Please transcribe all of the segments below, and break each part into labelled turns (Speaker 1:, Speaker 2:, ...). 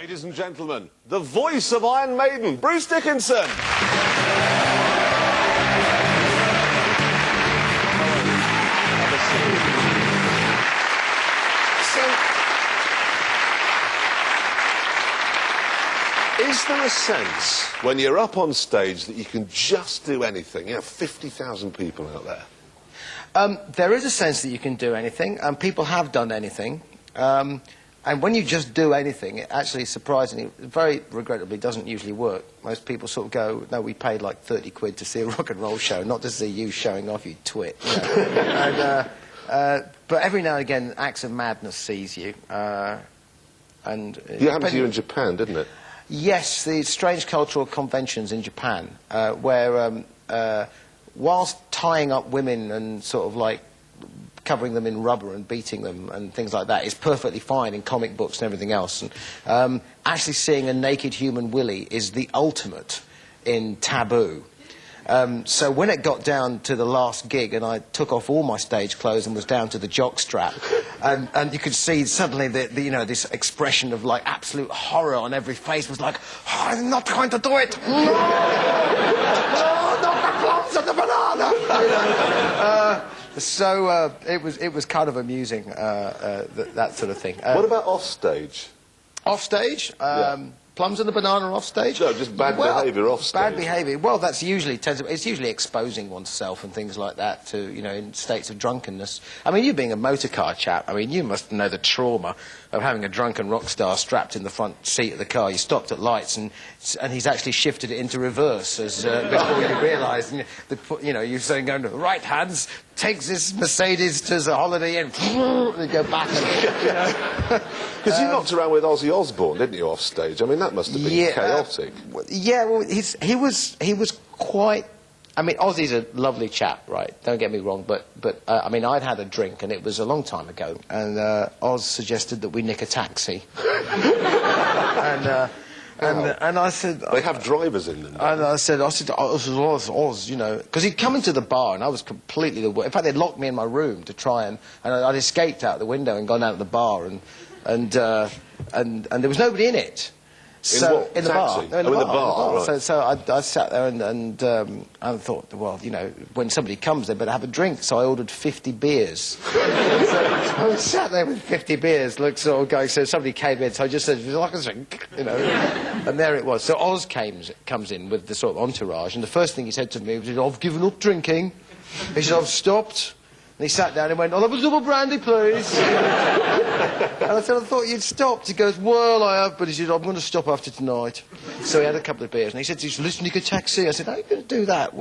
Speaker 1: Ladies and gentlemen, the voice of Iron Maiden, Bruce Dickinson. Is there a sense, when you're up on stage, that you can just do anything? You have 50,000 people out there.
Speaker 2: There is a sense that you can do anything, and people have done anything. And when you just do anything, it actually, surprisingly, very regrettably, doesn't usually work. Most people sort of go, no, we paid like 30 quid to see a rock and roll show, not to see you showing off, you twit. You know? But every now and again, acts of madness seize you.
Speaker 1: It happened to you in Japan, didn't it?
Speaker 2: Yes, the strange cultural conventions in Japan, where whilst tying up women and sort of like covering them in rubber and beating them and things like that is perfectly fine in comic books and everything else. And actually seeing a naked human willy is the ultimate in taboo. So when it got down to the last gig and I took off all my stage clothes and was down to the jockstrap, and you could see suddenly you know, this expression of like absolute horror on every face was like, oh, I'm not going to do it. No! No, not the plums and the banana! So it was kind of amusing, that sort of thing.
Speaker 1: What about off stage?
Speaker 2: Off stage? Plums and the banana off stage?
Speaker 1: No, just bad behaviour off stage.
Speaker 2: Bad behaviour. Well, that's usually it's usually exposing oneself and things like that to, you know, in states of drunkenness. I mean, you being a motor car chap, I mean, you must know the trauma of having a drunken rock star strapped in the front seat of the car. You stopped at lights and he's actually shifted it into reverse as before you realise. You know, you're saying going to the right hands, takes this Mercedes to the Holiday Inn, and go back.
Speaker 1: Because you knocked around with Ozzy Osbourne, didn't you, off stage? I mean, that must have been chaotic.
Speaker 2: Yeah, well, he was quite. I mean, Ozzy's a lovely chap, right? Don't get me wrong, but I mean, I'd had a drink, and it was a long time ago, and Oz suggested that we nick a taxi, and I said...
Speaker 1: They have drivers in them.
Speaker 2: And I said, Oz, you know... Because he'd come into the bar, and I was completely... In fact, they'd locked me in my room to try and I'd escaped out the window and gone out of the bar, and there was nobody in it. So, in the bar.
Speaker 1: No, in the bar. Right.
Speaker 2: So I sat there and I thought, well, you know, when somebody comes, they better have a drink. So I ordered 50 beers. So I sat there with 50 beers, sort of going. So somebody came in, so I just said, would you like a drink? You know, and there it was. So Oz comes in with the sort of entourage, and the first thing he said to me was, I've given up drinking. He said, I've stopped. And he sat down and went, I'll have a double brandy, please. And I said, I thought you'd stopped. He goes, well, I have, but he said, I'm going to stop after tonight. So he had a couple of beers, and he said, listen, you could taxi. I said, how are you going to do that?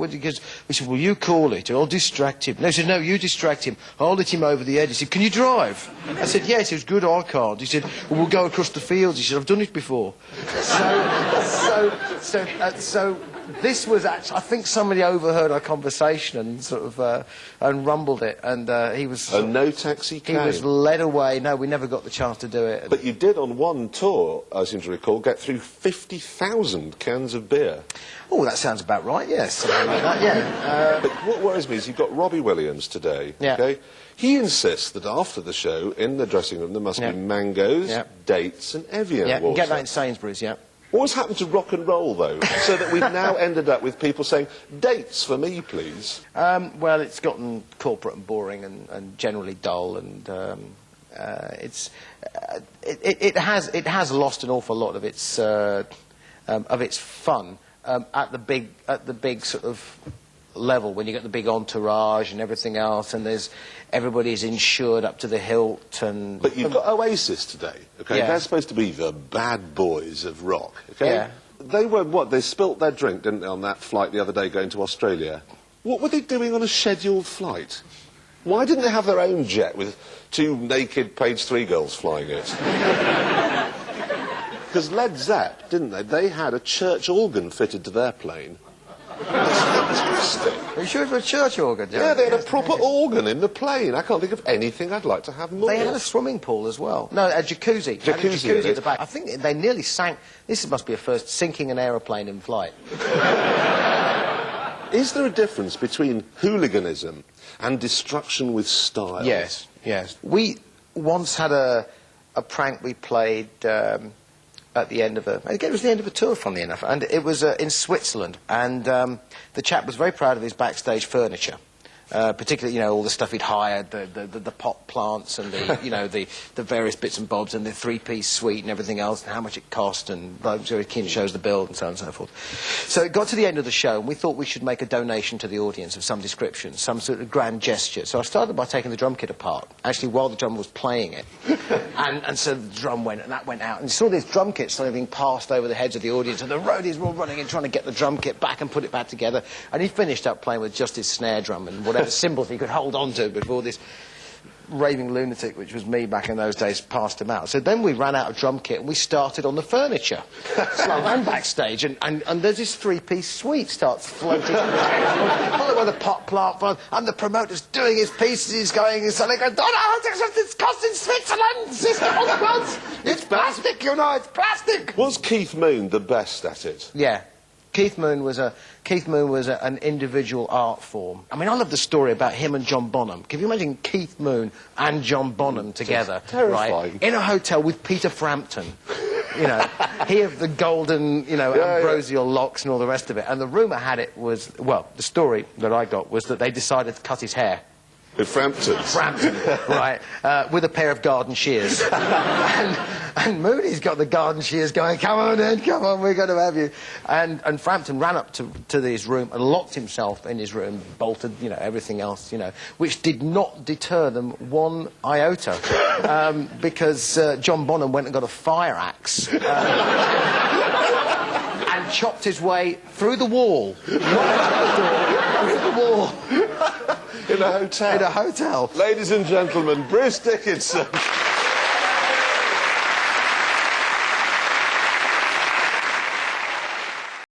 Speaker 2: He said, well, you call it, or I'll distract him. No, he said, no, you distract him. I'll hit him over the head. He said, can you drive? I said, yes. He was good, I can't. He said, well, we'll go across the fields. He said, I've done it before. So this was actually, I think somebody overheard our conversation and sort of and rumbled it, and he was...
Speaker 1: And no taxi came?
Speaker 2: He was led away. No, we never got the chance to do it.
Speaker 1: But you did, on one tour, I seem to recall, get through 50,000 cans of beer.
Speaker 2: Oh, that sounds about right, yes. Something like that, yeah.
Speaker 1: But what worries me is you've got Robbie Williams today, okay? He insists that after the show, in the dressing room, there must be mangoes, dates and Evian water.
Speaker 2: You can get that in Sainsbury's, yeah.
Speaker 1: What's happened to rock and roll, though, so that we've now ended up with people saying, dates for me, please?
Speaker 2: Well, it's gotten corporate and boring and generally dull, and it has lost an awful lot of its fun at the big sort of level, when you get the big entourage and everything else, and everybody's insured up to the hilt. And
Speaker 1: but you've got Oasis today, okay?
Speaker 2: Yeah.
Speaker 1: They're supposed to be the bad boys of rock, okay?
Speaker 2: Yeah.
Speaker 1: They were what? They spilt their drink, didn't they, on that flight the other day going to Australia? What were they doing on a scheduled flight? Why didn't they have their own jet with two naked Page 3 girls flying it? Because Led Zepp, didn't they? They had a church organ fitted to their plane. That's fantastic.
Speaker 2: Are you sure it was a church organ?
Speaker 1: Yeah, they had a proper organ in the plane. I can't think of anything I'd like to have more.
Speaker 2: They had a swimming pool as well. No, a jacuzzi. Jacuzzi at the back. I think they nearly sank. This must be a first, sinking an aeroplane in flight.
Speaker 1: Is there a difference between hooliganism and destruction with style?
Speaker 2: Yes, yes. We once had a prank we played at the end of again, it was the end of a tour, funnily enough, and it was in Switzerland, and the chap was very proud of his backstage furniture. Particularly, all the stuff he'd hired, the pot plants and the various bits and bobs and the three-piece suite and everything else and how much it cost, and Jerry Keane shows the bill and so on and so forth. So it got to the end of the show and we thought we should make a donation to the audience of some description, some sort of grand gesture. So I started by taking the drum kit apart, actually while the drummer was playing it. and so the drum went and that went out. And you saw this drum kit suddenly being passed over the heads of the audience, and the roadies were all running in trying to get the drum kit back and put it back together. And he finished up playing with just his snare drum and whatever symbols he could hold on to before this raving lunatic, which was me back in those days, passed him out. So then we ran out of drum kit and we started on the furniture. So I ran backstage and there's this three-piece suite starts floating. Followed by the pot plant and the promoter's doing his pieces. He's going, it's cost in Switzerland. It's plastic, it's plastic.
Speaker 1: Was Keith Moon the best at it?
Speaker 2: Yeah. Keith Moon was an individual art form. I mean, I love the story about him and John Bonham. Can you imagine Keith Moon and John Bonham together,
Speaker 1: terrifying,
Speaker 2: right, in a hotel with Peter Frampton? He of the golden, ambrosial locks and all the rest of it. And the rumour had it was, well, the story that I got was that they decided to cut his hair.
Speaker 1: With Frampton?
Speaker 2: Frampton, right, with a pair of garden shears. and Mooney's got the garden shears going, come on in, come on, we're going to have you. And Frampton ran up to his room and locked himself in his room, bolted, everything else, which did not deter them one iota. Because John Bonham went and got a fire axe. And chopped his way through the wall. Through the wall.
Speaker 1: In a hotel?
Speaker 2: In a hotel.
Speaker 1: Ladies and gentlemen, Bruce Dickinson.